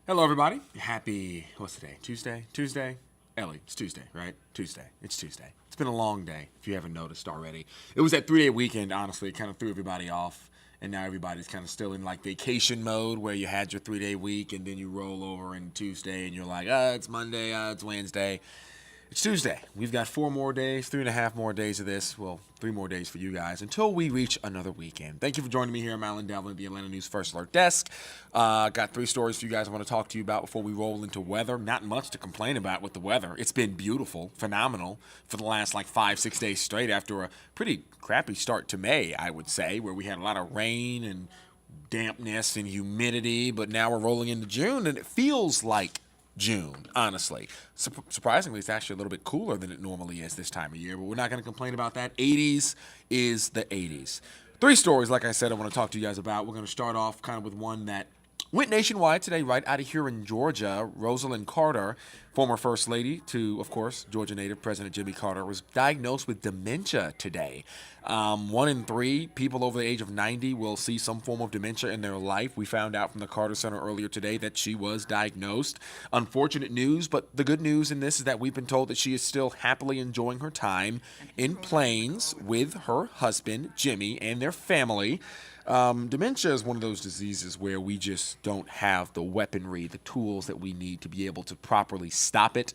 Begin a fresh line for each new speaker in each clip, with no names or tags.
Hello, everybody. Happy, what's today? Tuesday? Ellie, it's Tuesday, right? It's Tuesday. It's been a long day, if you haven't noticed already. It was that 3-day weekend, honestly. It kind of threw everybody off. And now everybody's kind of still in like vacation mode where you had your 3-day week and then you roll over in Tuesday and you're like, it's Monday, it's Wednesday. It's Tuesday. We've got 4 more days, 3.5 more days of this. Well, 3 more days for you guys until we reach another weekend. Thank you for joining me here. I'm Allen Devlin, the Atlanta News First Alert Desk. Got 3 stories for you guys I want to talk to you about before we roll into weather. Not much to complain about with the weather. It's been beautiful, phenomenal for the last 5-6 days straight after a pretty crappy start to May, I would say, where we had a lot of rain and dampness and humidity. But now we're rolling into June and it feels like June, honestly. Surprisingly, it's actually a little bit cooler than it normally is this time of year, but we're not going to complain about that. 80s is the 80s. 3 stories, like I said, I want to talk to you guys about. We're going to start off kind of with one that went nationwide today, right out of here in Georgia. Rosalynn Carter, former First Lady to, of course, Georgia native President Jimmy Carter, was diagnosed with dementia today. 1 in 3 people over the age of 90 will see some form of dementia in their life. We found out from the Carter Center earlier today that she was diagnosed. Unfortunate news, but the good news in this is that we've been told that she is still happily enjoying her time in Plains with her husband, Jimmy, and their family. Dementia is one of those diseases where we just don't have the weaponry, the tools that we need to be able to properly stop it.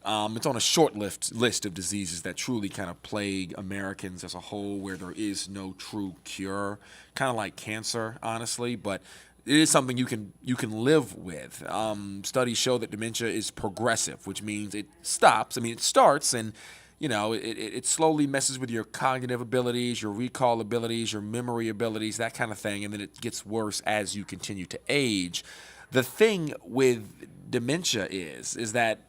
It's on a short list of diseases that truly kind of plague Americans as a whole, where there is no true cure, kind of like cancer, honestly, but it is something you can live with. Studies show that dementia is progressive, which means it stops. It starts and it slowly messes with your cognitive abilities, your recall abilities, your memory abilities, that kind of thing, and then it gets worse as you continue to age. The thing with dementia is that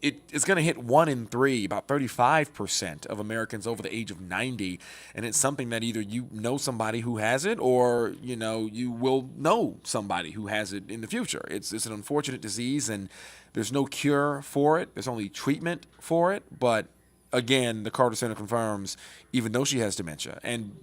it's going to hit 1 in 3, about 35% of Americans over the age of 90, and it's something that either you know somebody who has it or, you will know somebody who has it in the future. It's an unfortunate disease, and there's no cure for it. There's only treatment for it, but again, the Carter Center confirms, even though she has dementia, and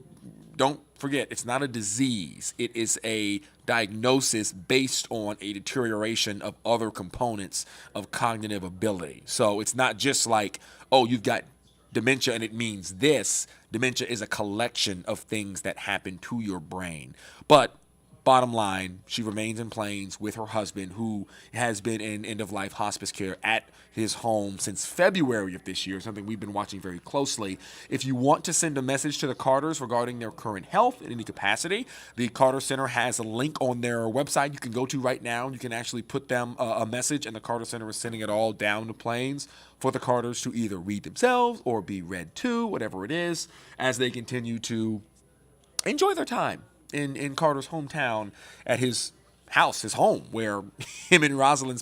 don't forget, it's not a disease. It is a diagnosis based on a deterioration of other components of cognitive ability. So it's not just like, you've got dementia and it means this. Dementia is a collection of things that happen to your brain. But bottom line, she remains in Plains with her husband, who has been in end-of-life hospice care at his home since February of this year, something we've been watching very closely. If you want to send a message to the Carters regarding their current health in any capacity, the Carter Center has a link on their website you can go to right now. You can actually put them a message, and the Carter Center is sending it all down to Plains for the Carters to either read themselves or be read to, whatever it is, as they continue to enjoy their time in Carter's hometown at his house, his home, where him and Rosalynn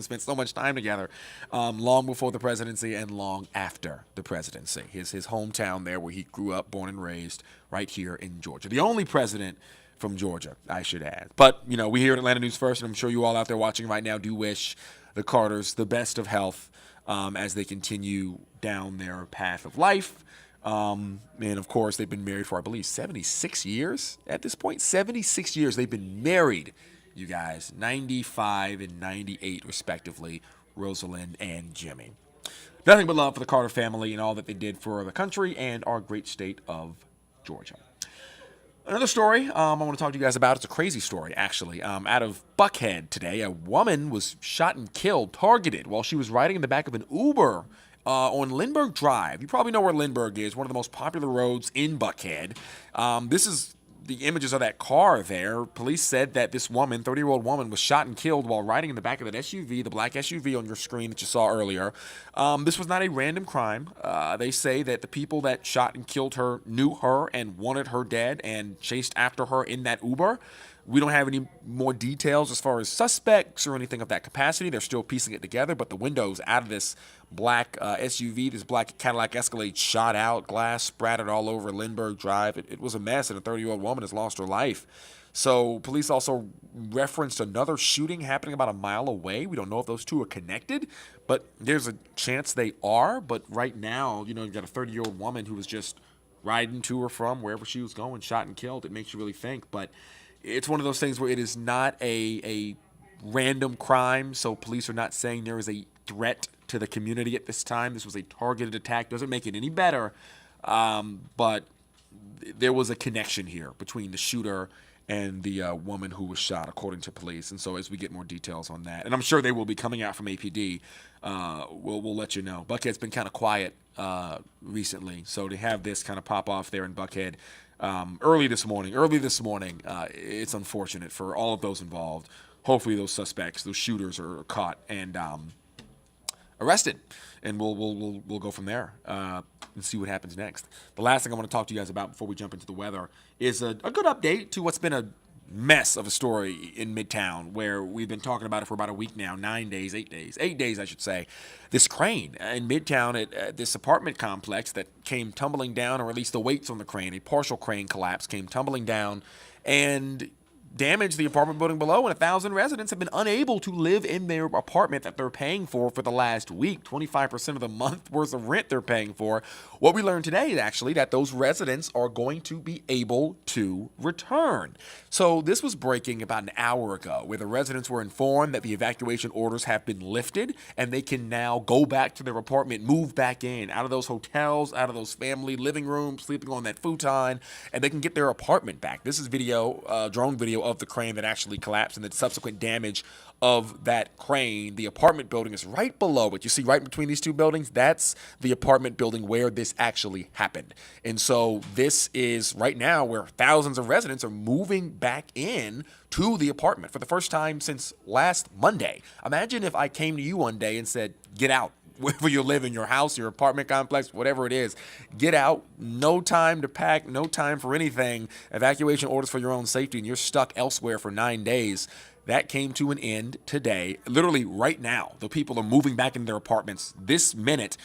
spent so much time together, long before the presidency and long after the presidency. His hometown there where he grew up, born and raised, right here in Georgia. The only president from Georgia, I should add. But, we here at Atlanta News First, and I'm sure you all out there watching right now do wish the Carters the best of health as they continue down their path of life. And of course, they've been married for, I believe, 76 years at this point. 76 years they've been married, you guys. 95 and 98, respectively, Rosalynn and Jimmy. Nothing but love for the Carter family and all that they did for the country and our great state of Georgia. Another story I want to talk to you guys about. It's a crazy story, actually. Out of Buckhead today, a woman was shot and killed, targeted, while she was riding in the back of an Uber on Lindbergh Drive. You probably know where Lindbergh is, one of the most popular roads in Buckhead. This is the images of that car there. Police said that this woman, 30-year-old woman, was shot and killed while riding in the back of that SUV, the black SUV on your screen that you saw earlier. This was not a random crime. They say that the people that shot and killed her knew her and wanted her dead and chased after her in that Uber. We don't have any more details as far as suspects or anything of that capacity. They're still piecing it together, but the windows out of this black SUV, this black Cadillac Escalade, shot out, glass splattered all over Lindbergh Drive. It was a mess, and a 30-year-old woman has lost her life. So police also referenced another shooting happening about a mile away. We don't know if those two are connected, but there's a chance they are. But right now, you've got a 30-year-old woman who was just riding to or from wherever she was going, shot and killed. It makes you really think, but it's one of those things where it is not a random crime, so police are not saying there is a threat to the community at this time. This was a targeted attack. Doesn't make it any better, but there was a connection here between the shooter and the woman who was shot, according to police. And so as we get more details on that, and I'm sure they will be coming out from APD, we'll let you know. Buckhead's been kind of quiet recently, so to have this kind of pop off there in Buckhead early this morning, it's unfortunate for all of those involved. Hopefully those suspects, those shooters, are caught and arrested, and we'll go from there and see what happens next. The last thing I want to talk to you guys about before we jump into the weather is a good update to what's been a mess of a story in Midtown, where we've been talking about it for about a week now, 8 days, I should say. This crane in Midtown at this apartment complex that came tumbling down, or at least the weights on the crane, a partial crane collapse, came tumbling down and damaged the apartment building below, and 1,000 residents have been unable to live in their apartment that they're paying for the last week. 25% of the month worth of rent they're paying for. What we learned today is actually that those residents are going to be able to return. So this was breaking about an hour ago, where the residents were informed that the evacuation orders have been lifted and they can now go back to their apartment, move back in, out of those hotels, out of those family living rooms, sleeping on that futon, and they can get their apartment back. This is video, drone video of the crane that actually collapsed and the subsequent damage of that crane. The apartment building is right below it. You see right between these two buildings, that's the apartment building where this actually happened. And so this is right now where thousands of residents are moving back in to the apartment for the first time since last Monday. Imagine if I came to you one day and said, get out. Wherever you live, in your house, your apartment complex, whatever it is, get out. No time to pack, no time for anything. Evacuation orders for your own safety, and you're stuck elsewhere for 9 days. That came to an end today, literally right now. The people are moving back into their apartments this minute.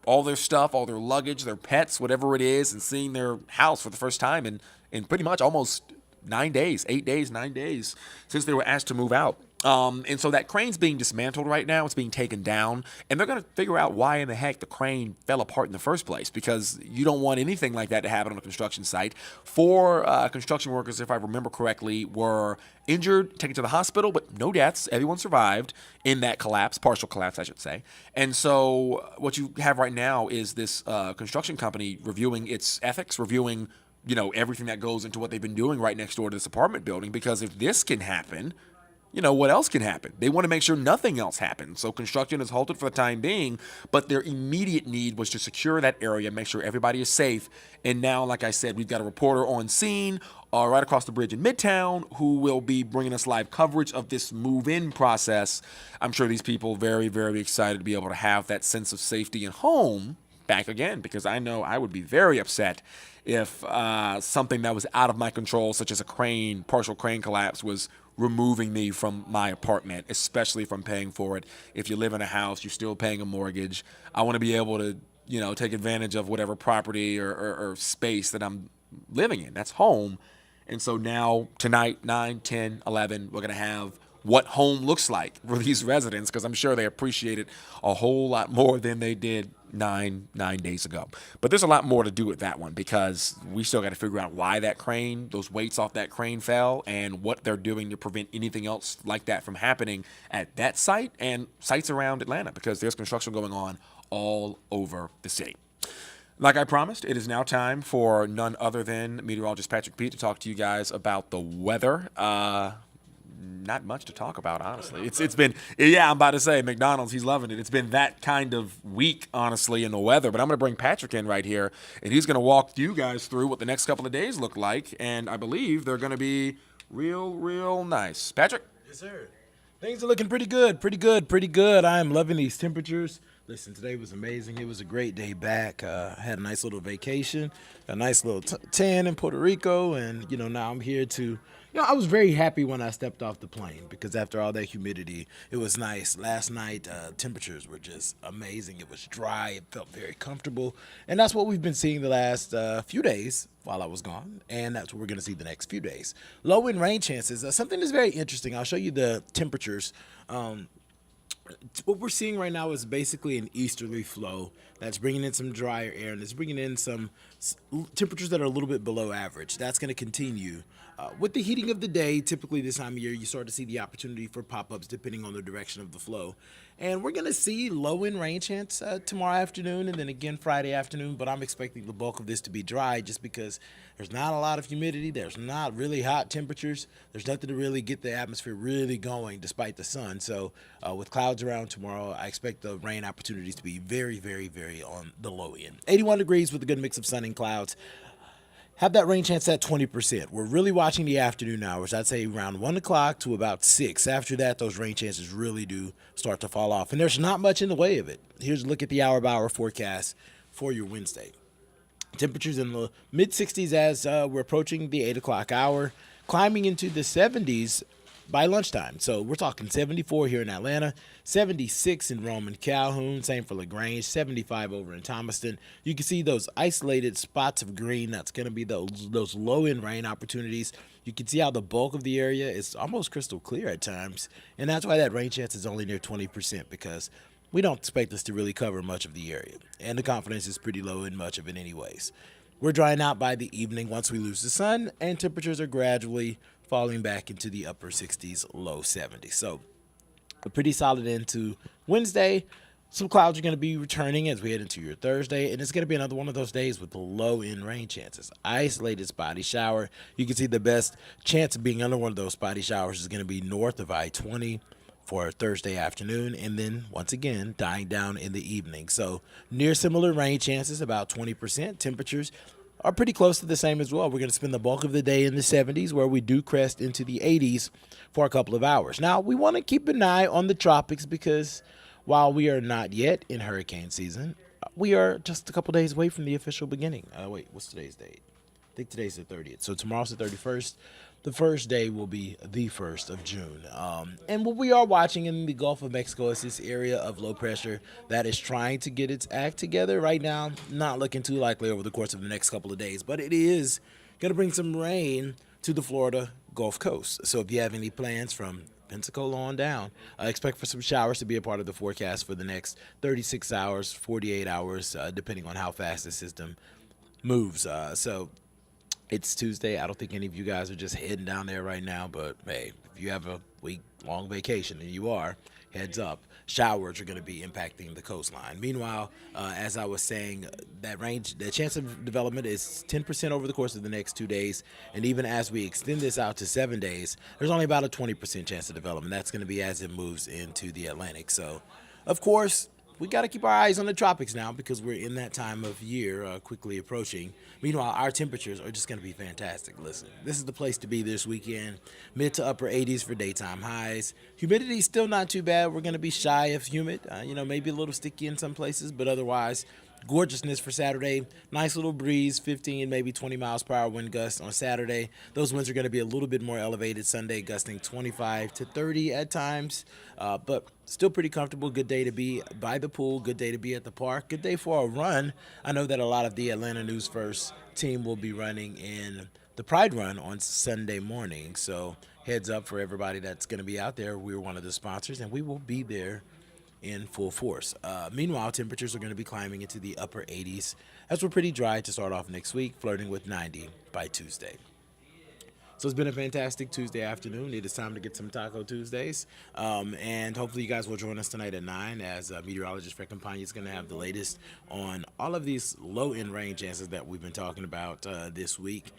All their stuff, all their luggage, their pets, whatever it is, and seeing their house for the first time in pretty much almost 9 days, 8 days, 9 days since they were asked to move out. And so that crane's being dismantled right now. It's being taken down, and they're going to figure out why in the heck the crane fell apart in the first place, because you don't want anything like that to happen on a construction site. 4 construction workers, if I remember correctly, were injured, taken to the hospital, but no deaths. Everyone survived in that collapse, partial collapse, I should say. And so what you have right now is this construction company reviewing its ethics, reviewing everything that goes into what they've been doing right next door to this apartment building, because if this can happen, what else can happen? They want to make sure nothing else happens. So construction is halted for the time being, but their immediate need was to secure that area, make sure everybody is safe. And now, like I said, we've got a reporter on scene right across the bridge in Midtown who will be bringing us live coverage of this move-in process. I'm sure these people very, very excited to be able to have that sense of safety and home back again, because I know I would be very upset if something that was out of my control, such as a partial crane collapse, was removing me from my apartment, especially if I'm paying for it. If you live in a house, you're still paying a mortgage. I want to be able to, take advantage of whatever property or space that I'm living in. That's home. And so now, tonight, 9, 10, 11, we're going to have what home looks like for these residents, because I'm sure they appreciate it a whole lot more than they did nine days ago. But there's a lot more to do with that one, because we still got to figure out why those weights off that crane fell, and what they're doing to prevent anything else like that from happening at that site and sites around Atlanta, because there's construction going on all over the city. Like I promised, it is now time for none other than meteorologist Patrick Pete to talk to you guys about the weather. Not much to talk about, honestly. It's been, I'm about to say, McDonald's, he's loving it. It's been that kind of week, honestly, in the weather. But I'm going to bring Patrick in right here, and he's going to walk you guys through what the next couple of days look like. And I believe they're going to be real nice. Patrick?
Yes, sir. Things are looking pretty good. I am loving these temperatures. Listen, today was amazing. It was a great day back. Had a nice little vacation, a nice little tan in Puerto Rico, and, now I'm here to... I was very happy when I stepped off the plane, because after all that humidity, it was nice. Last night, temperatures were just amazing. It was dry. It felt very comfortable. And that's what we've been seeing the last few days while I was gone. And that's what we're going to see the next few days. Low wind rain chances. Something that's very interesting. I'll show you the temperatures What we're seeing right now is basically an easterly flow that's bringing in some drier air and it's bringing in some temperatures that are a little bit below average. That's going to continue. With the heating of the day, typically this time of year, you start to see the opportunity for pop-ups depending on the direction of the flow. And we're going to see low-end rain chance tomorrow afternoon and then again Friday afternoon, but I'm expecting the bulk of this to be dry just because there's not a lot of humidity. There's not really hot temperatures. There's nothing to really get the atmosphere really going despite the sun. So with clouds around tomorrow, I expect the rain opportunities to be very, very, very on the low end. 81 degrees with a good mix of sun and clouds. Have that rain chance at 20%. We're really watching the afternoon hours. I'd say around 1 o'clock to about 6. After that, those rain chances really do start to fall off. And there's not much in the way of it. Here's a look at the hour-by-hour forecast for your Wednesday. Temperatures in the mid-60s as we're approaching the 8 o'clock hour, climbing into the 70s by lunchtime. So we're talking 74 here in Atlanta, 76 in Rome and Calhoun, same for LaGrange, 75 over in Thomaston. You can see those isolated spots of green. That's going to be those low-end rain opportunities. You can see how the bulk of the area is almost crystal clear at times, and that's why that rain chance is only near 20% because we don't expect this to really cover much of the area, and the confidence is pretty low in much of it anyways. We're drying out by the evening once we lose the sun, and temperatures are gradually falling back into the upper 60s, low 70s. So a pretty solid end to Wednesday. Some clouds are going to be returning as we head into your Thursday, and it's going to be another one of those days with low-end rain chances. Isolated spotty shower. You can see the best chance of being under one of those spotty showers is going to be north of I-20 for Thursday afternoon, and then once again dying down in the evening. So near similar rain chances, about 20%. Temperatures are pretty close to the same as well. We're going to spend the bulk of the day in the 70s, where we do crest into the 80s for a couple of hours. Now, we want to keep an eye on the tropics because while we are not yet in hurricane season, we are just a couple days away from the official beginning. Wait, what's today's date? I think today's the 30th. So tomorrow's the 31st. The first day will be the 1st of June. And what we are watching in the Gulf of Mexico is this area of low pressure that is trying to get its act together right now. Not looking too likely over the course of the next couple of days, but it is going to bring some rain to the Florida Gulf Coast. So if you have any plans from Pensacola on down, expect for some showers to be a part of the forecast for the next 36 hours, 48 hours, depending on how fast the system moves. So it's Tuesday. I don't think any of you guys are just heading down there right now, but hey, if you have a week-long vacation, and you are, heads up. Showers are going to be impacting the coastline. Meanwhile, as I was saying, the chance of development is 10% over the course of the next 2 days, and even as we extend this out to 7 days, there's only about a 20% chance of development. That's going to be as it moves into the Atlantic. So, of course, we got to keep our eyes on the tropics now because we're in that time of year quickly approaching. Meanwhile, our temperatures are just going to be fantastic. Listen, this is the place to be this weekend. Mid to upper 80s for daytime highs. Humidity is still not too bad. We're going to be shy of humid. Maybe a little sticky in some places, but otherwise, gorgeousness for Saturday. Nice little breeze, 15, maybe 20 miles per hour wind gusts on Saturday. Those winds are going to be a little bit more elevated Sunday, gusting 25 to 30 at times, but still pretty comfortable. Good day to be by the pool. Good day to be at the park. Good day for a run. I know that a lot of the Atlanta News First team will be running in the Pride Run on Sunday morning, so heads up for everybody that's going to be out there. We're one of the sponsors, and we will be there in full force. Meanwhile, temperatures are going to be climbing into the upper 80s as we're pretty dry to start off next week, flirting with 90 by Tuesday. So it's been a fantastic Tuesday afternoon. It is time to get some Taco Tuesdays. And hopefully you guys will join us tonight at 9 as meteorologist Fred Campagna is going to have the latest on all of these low-end rain chances that we've been talking about this week.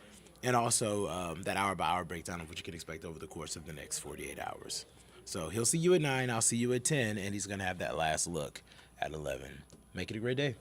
And also that hour-by-hour breakdown of what you can expect over the course of the next 48 hours. So he'll see you at 9, I'll see you at 10, and he's going to have that last look at 11. Make it a great day.